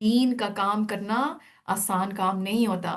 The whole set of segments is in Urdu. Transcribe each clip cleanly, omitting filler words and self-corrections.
دین کا کام کرنا آسان کام نہیں ہوتا۔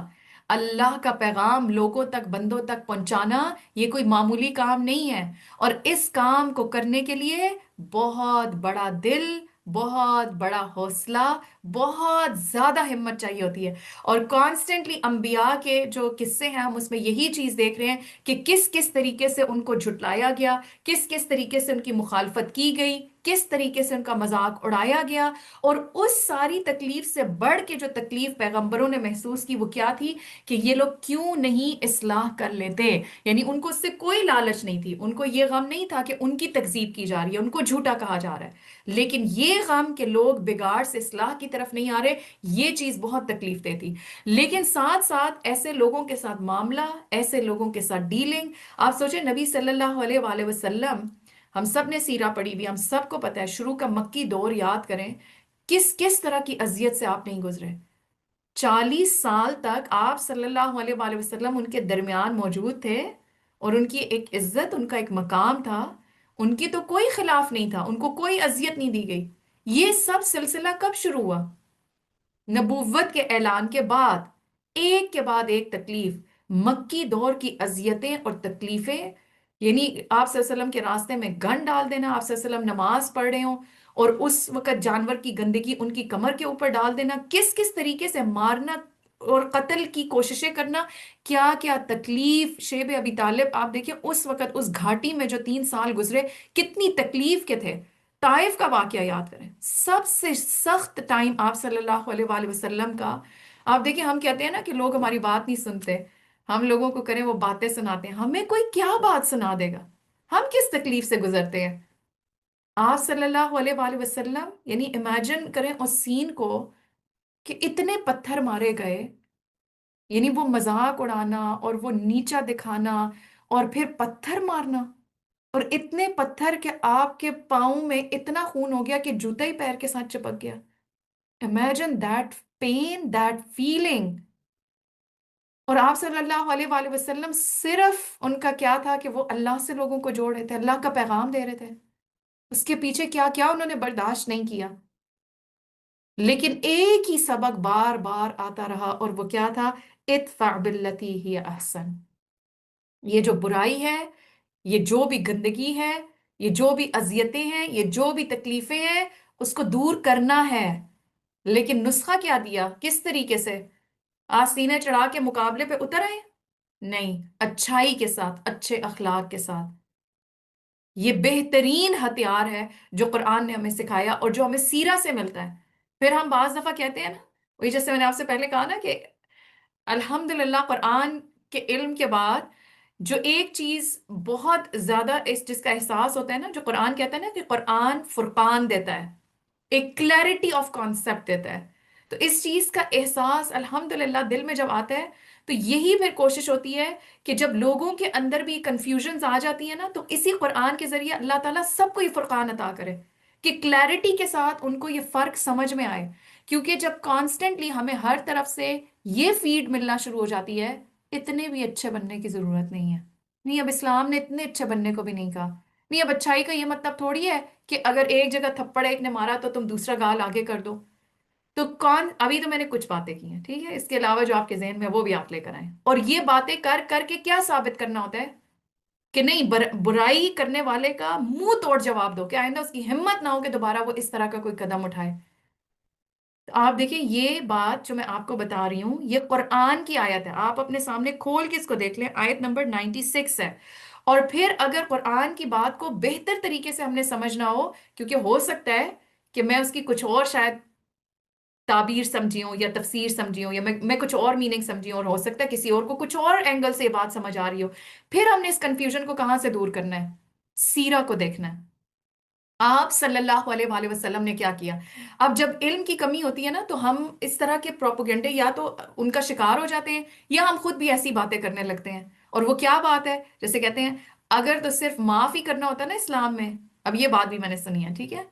اللہ کا پیغام لوگوں تک، بندوں تک پہنچانا یہ کوئی معمولی کام نہیں ہے، اور اس کام کو کرنے کے لیے بہت بڑا دل، بہت بڑا حوصلہ، بہت زیادہ ہمت چاہیے ہوتی ہے۔ اور کانسٹنٹلی انبیاء کے جو قصے ہیں ہم اس میں یہی چیز دیکھ رہے ہیں کہ کس کس طریقے سے ان کو جھٹلایا گیا، کس کس طریقے سے ان کی مخالفت کی گئی، کس طریقے سے ان کا مذاق اڑایا گیا۔ اور اس ساری تکلیف سے بڑھ کے جو تکلیف پیغمبروں نے محسوس کی وہ کیا تھی؟ کہ یہ لوگ کیوں نہیں اصلاح کر لیتے۔ یعنی ان کو اس سے کوئی لالچ نہیں تھی، ان کو یہ غم نہیں تھا کہ ان کی تکذیب کی جا رہی ہے، ان کو جھوٹا کہا جا رہا ہے، لیکن یہ غم کہ لوگ بگاڑ سے اصلاح کی طرف نہیں آ رہے، یہ چیز بہت تکلیف دیتی۔ لیکن ساتھ ساتھ ایسے لوگوں کے ساتھ معاملہ، ایسے لوگوں کے ساتھ ڈیلنگ، آپ سوچیں نبی صلی اللہ علیہ وآلہ وسلم، ہم سب نے سیرہ پڑھی بھی، ہم سب کو پتہ ہے شروع کا مکی دور یاد کریں، کس کس طرح کی اذیت سے آپ نہیں گزرے۔ 40 سال تک آپ صلی اللہ علیہ وآلہ وسلم ان کے درمیان موجود تھے، اور ان کی ایک عزت، ان کا ایک مقام تھا، ان کی تو کوئی خلاف نہیں تھا، ان کو کوئی اذیت نہیں دی گئی۔ یہ سب سلسلہ کب شروع ہوا؟ نبوت کے اعلان کے بعد، ایک کے بعد ایک تکلیف، مکی دور کی اذیتیں اور تکلیفیں، یعنی آپ صلی اللہ علیہ وسلم کے راستے میں گن ڈال دینا، آپ صلی اللہ علیہ وسلم نماز پڑھ رہے ہوں اور اس وقت جانور کی گندگی ان کی کمر کے اوپر ڈال دینا، کس کس طریقے سے مارنا اور قتل کی کوششیں کرنا، کیا کیا تکلیف۔ شیب ابی طالب آپ دیکھیں اس وقت اس گھاٹی میں جو 3 سال گزرے کتنی تکلیف کے تھے۔ طائف کا واقعہ یاد کریں، سب سے سخت ٹائم آپ صلی اللہ علیہ وآلہ وسلم کا۔ آپ دیکھیں ہم کہتے ہیں نا کہ لوگ ہماری بات نہیں سنتے، ہم لوگوں کو کریں وہ باتیں سناتے ہیں، ہمیں کوئی کیا بات سنا دے گا؟ ہم کس تکلیف سے گزرتے ہیں؟ آپ صلی اللہ علیہ وآلہ وسلم، یعنی امیجن کریں اس سین کو کہ اتنے پتھر مارے گئے، یعنی وہ مذاق اڑانا اور وہ نیچا دکھانا اور پھر پتھر مارنا، اور اتنے پتھر کہ آپ کے پاؤں میں اتنا خون ہو گیا کہ جوتا ہی پیر کے ساتھ چپک گیا۔ Imagine that pain, that feeling. اور آپ صلی اللہ علیہ وآلہ وسلم صرف ان کا کیا تھا کہ وہ اللہ سے لوگوں کو جوڑ رہے تھے، اللہ کا پیغام دے رہے تھے، اس کے پیچھے کیا کیا انہوں نے برداشت نہیں کیا، لیکن ایک ہی سبق بار بار آتا رہا، اور وہ کیا تھا؟ ادفع باللتی ہی احسن۔ یہ جو برائی ہے، یہ جو بھی گندگی ہے، یہ جو بھی اذیتیں ہیں، یہ جو بھی تکلیفیں ہیں، اس کو دور کرنا ہے۔ لیکن نسخہ کیا دیا؟ کس طریقے سے؟ آستینے چڑھا کے مقابلے پہ اتر آئے؟ نہیں، اچھائی کے ساتھ، اچھے اخلاق کے ساتھ۔ یہ بہترین ہتھیار ہے جو قرآن نے ہمیں سکھایا اور جو ہمیں سیرہ سے ملتا ہے۔ پھر ہم بعض دفعہ کہتے ہیں نا، وہی جیسے میں نے آپ سے پہلے کہا نا کہ الحمدللہ قرآن کے علم کے بعد جو ایک چیز بہت زیادہ جس کا احساس ہوتا ہے نا، جو قرآن کہتا ہے نا کہ قرآن فرقان دیتا ہے، ایک کلیرٹی آف کانسیپٹ دیتا ہے، تو اس چیز کا احساس الحمدللہ دل میں جب آتا ہے تو یہی پھر کوشش ہوتی ہے کہ جب لوگوں کے اندر بھی کنفیوژنز آ جاتی ہیں نا، تو اسی قرآن کے ذریعے اللہ تعالیٰ سب کو یہ فرقان عطا کرے کہ کلیرٹی کے ساتھ ان کو یہ فرق سمجھ میں آئے۔ کیونکہ جب کانسٹنٹلی ہمیں ہر طرف سے یہ فیڈ ملنا شروع ہو جاتی ہے، اتنے بھی اچھے بننے کی ضرورت نہیں ہے، نہیں اب اسلام نے اتنے اچھے بننے کو بھی نہیں کہا، نہیں اب اچھائی کا یہ مطلب تھوڑی ہے کہ اگر ایک جگہ تھپڑ ایک نے مارا تو تم دوسرا گال آگے کر دو۔ تو کون، ابھی تو میں نے کچھ باتیں کی ہیں ٹھیک ہے، اس کے علاوہ جو آپ کے ذہن میں وہ بھی آپ لے کر آئیں، اور یہ باتیں کر کر کے کیا ثابت کرنا ہوتا ہے؟ کہ نہیں، برائی کرنے والے کا منہ توڑ جواب دو کہ آئندہ اس کی ہمت نہ ہو کہ دوبارہ وہ اس طرح کا کوئی قدم اٹھائے۔ تو آپ دیکھیں یہ بات جو میں آپ کو بتا رہی ہوں یہ قرآن کی آیت ہے، آپ اپنے سامنے کھول کے اس کو دیکھ لیں، آیت نمبر 96 ہے۔ اور پھر اگر قرآن کی بات کو بہتر طریقے سے ہم نے سمجھنا ہو، کیونکہ ہو سکتا ہے کہ میں اس کی کچھ اور شاید تعبیر سمجھی ہوں یا تفسیر سمجھی ہوں، یا میں کچھ اور میننگ سمجھی ہوں، اور ہو سکتا ہے کسی اور کو کچھ اور اینگل سے یہ بات سمجھ آ رہی ہو، پھر ہم نے اس کنفیوژن کو کہاں سے دور کرنا ہے؟ سیرہ کو دیکھنا ہے، آپ صلی اللہ علیہ وآلہ وسلم نے کیا کیا۔ اب جب علم کی کمی ہوتی ہے نا تو ہم اس طرح کے پروپیگنڈے یا تو ان کا شکار ہو جاتے ہیں، یا ہم خود بھی ایسی باتیں کرنے لگتے ہیں۔ اور وہ کیا بات ہے؟ جیسے کہتے ہیں اگر تو صرف معاف ہی کرنا ہوتا نا اسلام میں، اب یہ بات بھی میں نے سنی ہے ٹھیک ہے،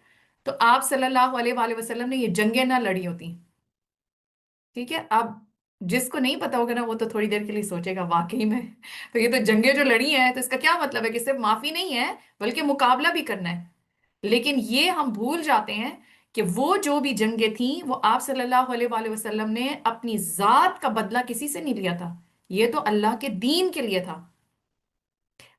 تو آپ صلی اللہ علیہ وآلہ وسلم نے یہ جنگیں نہ لڑی ہوتی، ٹھیک ہے۔ اب جس کو نہیں پتا ہوگا نا وہ تو تھوڑی دیر کے لیے سوچے گا واقعی میں تو یہ تو جنگیں جو لڑی ہیں تو اس کا کیا مطلب ہے کہ صرف معافی نہیں ہے بلکہ مقابلہ بھی کرنا ہے۔ لیکن یہ ہم بھول جاتے ہیں کہ وہ جو بھی جنگیں تھیں وہ آپ صلی اللہ علیہ وآلہ وسلم نے اپنی ذات کا بدلہ کسی سے نہیں لیا تھا، یہ تو اللہ کے دین کے لیے تھا۔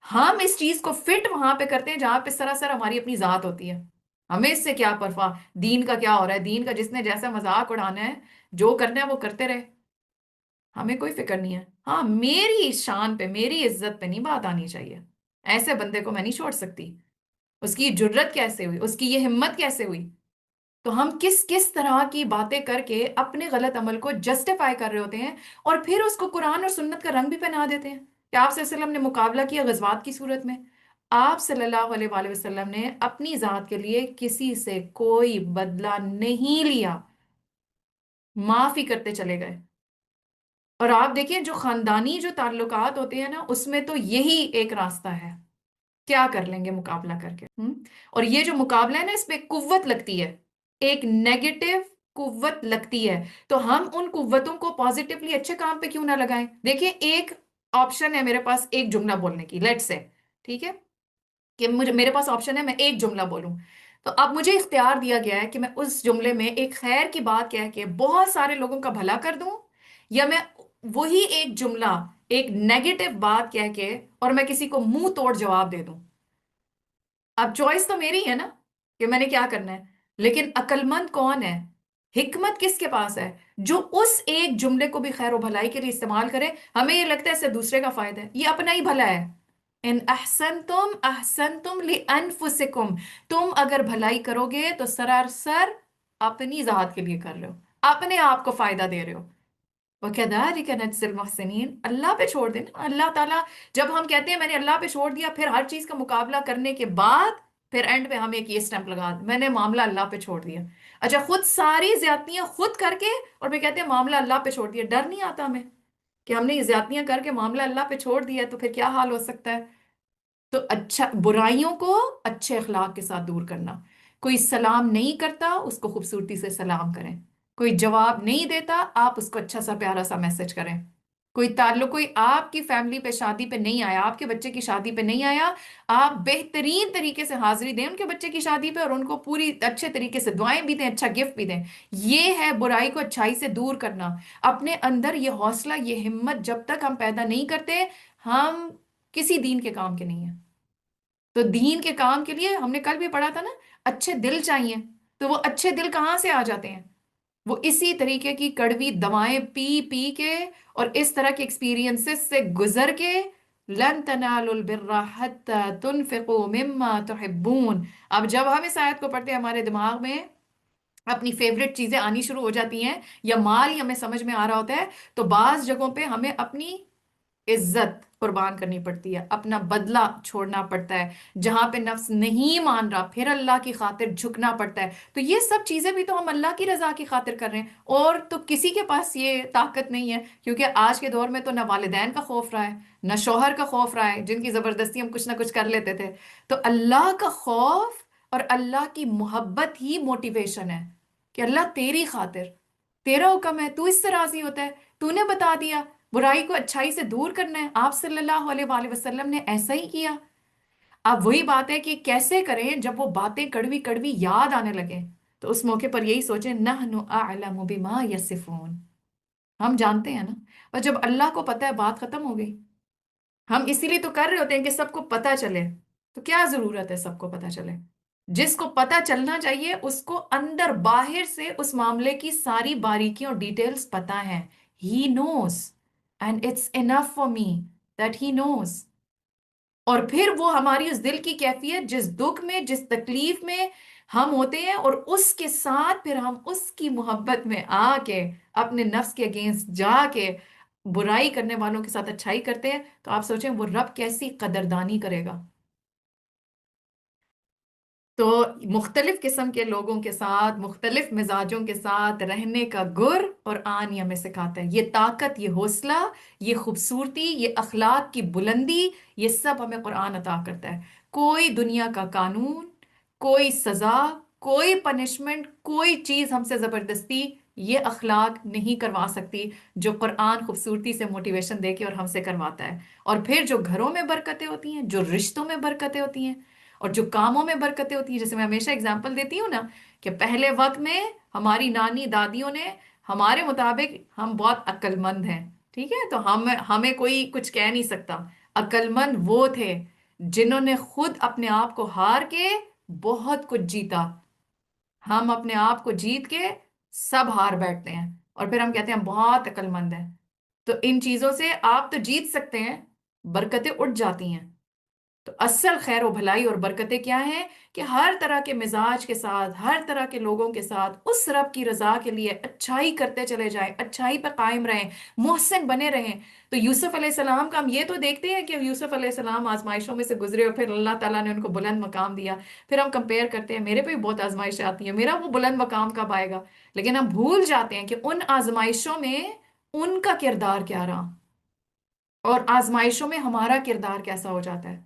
ہم اس چیز کو فٹ وہاں پہ کرتے ہیں جہاں پہ سراسر ہماری اپنی ذات ہوتی ہے، ہمیں اس سے کیا پرواہ، دین کا کیا ہو رہا ہے، دین کا جس نے جیسا مذاق اڑانا ہے، جو کرنا ہے وہ کرتے رہے، ہمیں کوئی فکر نہیں ہے۔ ہاں میری شان پہ میری عزت پہ نہیں بات آنی چاہیے، ایسے بندے کو میں نہیں چھوڑ سکتی، اس کی جرت کیسے ہوئی، اس کی یہ ہمت کیسے ہوئی؟ تو ہم کس کس طرح کی باتیں کر کے اپنے غلط عمل کو جسٹیفائی کر رہے ہوتے ہیں، اور پھر اس کو قرآن اور سنت کا رنگ بھی پہنا دیتے ہیں کہ آپ صلی اللہ علیہ وسلم نے مقابلہ کیا غزوات کی صورت میں، آپ صلی اللہ علیہ وآلہ وسلم نے اپنی ذات کے لیے کسی سے کوئی بدلہ نہیں لیا، معافی کرتے چلے گئے۔ اور آپ دیکھیں جو خاندانی جو تعلقات ہوتے ہیں نا، اس میں تو یہی ایک راستہ ہے، کیا کر لیں گے مقابلہ کر کے، اور یہ جو مقابلہ ہے نا اس پہ قوت لگتی ہے، ایک نیگیٹو قوت لگتی ہے، تو ہم ان قوتوں کو پازیٹیولی اچھے کام پہ کیوں نہ لگائیں؟ دیکھیں ایک آپشن ہے میرے پاس ایک جملہ بولنے کی، لیٹ سے، ٹھیک ہے، کہ مجھے میرے پاس آپشن ہے میں ایک جملہ بولوں، تو اب مجھے اختیار دیا گیا ہے کہ میں اس جملے میں ایک خیر کی بات کہہ کے بہت سارے لوگوں کا بھلا کر دوں، یا میں وہی ایک جملہ ایک نیگیٹو بات کہہ کے اور میں کسی کو منہ توڑ جواب دے دوں۔ اب چوائس تو میری ہے نا کہ میں نے کیا کرنا ہے، لیکن عقل مند کون ہے، حکمت کس کے پاس ہے، جو اس ایک جملے کو بھی خیر و بھلائی کے لیے استعمال کرے، ہمیں یہ لگتا ہے اس سے دوسرے کا فائدہ ہے، یہ اپنا ہی بھلا ہے۔ ان احسنتم احسنتم لانفسکم، تم اگر بھلائی کرو گے تو سراسر اپنی ذات کے لیے کر رہے ہو، اپنے آپ کو فائدہ دے رہے ہو۔ وَكَذَلِكَ نَجْزِي الْمُحْسِنِينَ، اللہ پہ چھوڑ دینا، اللہ تعالیٰ جب ہم کہتے ہیں میں نے اللہ پہ چھوڑ دیا، پھر ہر چیز کا مقابلہ کرنے کے بعد پھر اینڈ پہ ہم ایک یہ سٹیمپ لگا دیں میں نے معاملہ اللہ پہ چھوڑ دیا، اچھا خود ساری زیادتیاں خود کر کے اور پھر کہتے ہیں معاملہ اللہ پہ چھوڑ دیا، ڈر نہیں آتا ہمیں کہ ہم نے یہ زیادتیاں کر کے معاملہ اللہ پہ چھوڑ دیا ہے تو پھر کیا حال ہو سکتا ہے؟ تو اچھا برائیوں کو اچھے اخلاق کے ساتھ دور کرنا، کوئی سلام نہیں کرتا اس کو خوبصورتی سے سلام کریں، کوئی جواب نہیں دیتا آپ اس کو اچھا سا پیارا سا میسج کریں، کوئی تعلق کوئی آپ کی فیملی پہ شادی پہ نہیں آیا، آپ کے بچے کی شادی پہ نہیں آیا، آپ بہترین طریقے سے حاضری دیں ان کے بچے کی شادی پہ اور ان کو پوری اچھے طریقے سے دعائیں بھی دیں، اچھا گفٹ بھی دیں، یہ ہے برائی کو اچھائی سے دور کرنا۔ اپنے اندر یہ حوصلہ یہ ہمت جب تک ہم پیدا نہیں کرتے، ہم کسی دین کے کام کے نہیں ہیں۔ تو دین کے کام کے لیے ہم نے کل بھی پڑھا تھا نا، اچھے دل چاہیے، تو وہ اچھے دل کہاں سے آ جاتے ہیں؟ وہ اسی طریقے کی کڑوی دوائیں پی پی کے اور اس طرح کے ایکسپیرینسز سے گزر کے، لن تنالوا البر حتى تنفقوا مما تحبون۔ اب جب ہم اس آیت کو پڑھتے ہیں ہمارے دماغ میں اپنی فیوریٹ چیزیں آنی شروع ہو جاتی ہیں، یا مال ہی ہمیں سمجھ میں آ رہا ہوتا ہے، تو بعض جگہوں پہ ہمیں اپنی عزت قربان کرنی پڑتی ہے، اپنا بدلہ چھوڑنا پڑتا ہے، جہاں پہ نفس نہیں مان رہا پھر اللہ کی خاطر جھکنا پڑتا ہے۔ تو یہ سب چیزیں بھی تو ہم اللہ کی رضا کی خاطر کر رہے ہیں، اور تو کسی کے پاس یہ طاقت نہیں ہے، کیونکہ آج کے دور میں تو نہ والدین کا خوف رہا ہے نہ شوہر کا خوف رہا ہے، جن کی زبردستی ہم کچھ نہ کچھ کر لیتے تھے۔ تو اللہ کا خوف اور اللہ کی محبت ہی موٹیویشن ہے کہ اللہ تیری خاطر، تیرا حکم ہے، تو اس سے راضی ہوتا ہے، تو نے بتا دیا برائی کو اچھائی سے دور کرنا ہے، آپ صلی اللہ علیہ وآلہ وسلم نے ایسا ہی کیا۔ اب وہی بات ہے کہ کیسے کریں جب وہ باتیں کڑوی کڑوی یاد آنے لگیں، تو اس موقع پر یہی سوچیں نحن اعلم بما یصفون، ہم جانتے ہیں نا، اور جب اللہ کو پتہ ہے بات ختم ہو گئی۔ ہم اسی لیے تو کر رہے ہوتے ہیں کہ سب کو پتہ چلے، تو کیا ضرورت ہے سب کو پتہ چلے؟ جس کو پتہ چلنا چاہیے اس کو اندر باہر سے اس معاملے کی ساری باریکیاں اور ڈیٹیلز پتہ ہیں، he knows and it's enough for me that he knows۔ اور پھر وہ ہماری اس دل کی کیفیت جس دکھ میں جس تکلیف میں ہم ہوتے ہیں، اور اس کے ساتھ پھر ہم اس کی محبت میں آ کے اپنے نفس کے اگینسٹ جا کے برائی کرنے والوں کے ساتھ اچھائی کرتے ہیں، تو آپ سوچیں وہ رب کیسی قدردانی کرے گا۔ تو مختلف قسم کے لوگوں کے ساتھ مختلف مزاجوں کے ساتھ رہنے کا گر اور آن یہ ہمیں سکھاتا ہے، یہ طاقت، یہ حوصلہ، یہ خوبصورتی، یہ اخلاق کی بلندی، یہ سب ہمیں قرآن عطا کرتا ہے۔ کوئی دنیا کا قانون، کوئی سزا، کوئی پنشمنٹ، کوئی چیز ہم سے زبردستی یہ اخلاق نہیں کروا سکتی جو قرآن خوبصورتی سے موٹیویشن دے کے اور ہم سے کرواتا ہے۔ اور پھر جو گھروں میں برکتیں ہوتی ہیں، جو رشتوں میں برکتیں ہوتی ہیں، اور جو کاموں میں برکتیں ہوتی ہیں، جیسے میں ہمیشہ اگزامپل دیتی ہوں نا، کہ پہلے وقت میں ہماری نانی دادیوں نے ہمارے مطابق، ہم بہت عقل مند ہیں، ٹھیک ہے، تو ہمیں کوئی کچھ کہہ نہیں سکتا۔ عقل مند وہ تھے جنہوں نے خود اپنے آپ کو ہار کے بہت کچھ جیتا۔ ہم اپنے آپ کو جیت کے سب ہار بیٹھتے ہیں، اور پھر ہم کہتے ہیں ہم بہت عقل مند ہیں۔ تو ان چیزوں سے آپ تو جیت سکتے ہیں، برکتیں اٹھ جاتی ہیں۔ تو اصل خیر و بھلائی اور برکتیں کیا ہیں؟ کہ ہر طرح کے مزاج کے ساتھ، ہر طرح کے لوگوں کے ساتھ اس رب کی رضا کے لیے اچھائی کرتے چلے جائیں، اچھائی پہ قائم رہیں، محسن بنے رہیں۔ تو یوسف علیہ السلام کا ہم یہ تو دیکھتے ہیں کہ یوسف علیہ السلام آزمائشوں میں سے گزرے اور پھر اللہ تعالیٰ نے ان کو بلند مقام دیا۔ پھر ہم کمپیئر کرتے ہیں، میرے پہ بھی بہت آزمائشیں آتی ہیں، میرا وہ بلند مقام کب آئے گا؟ لیکن ہم بھول جاتے ہیں کہ ان آزمائشوں میں ان کا کردار کیا رہا، اور آزمائشوں میں ہمارا کردار کیسا ہو جاتا ہے۔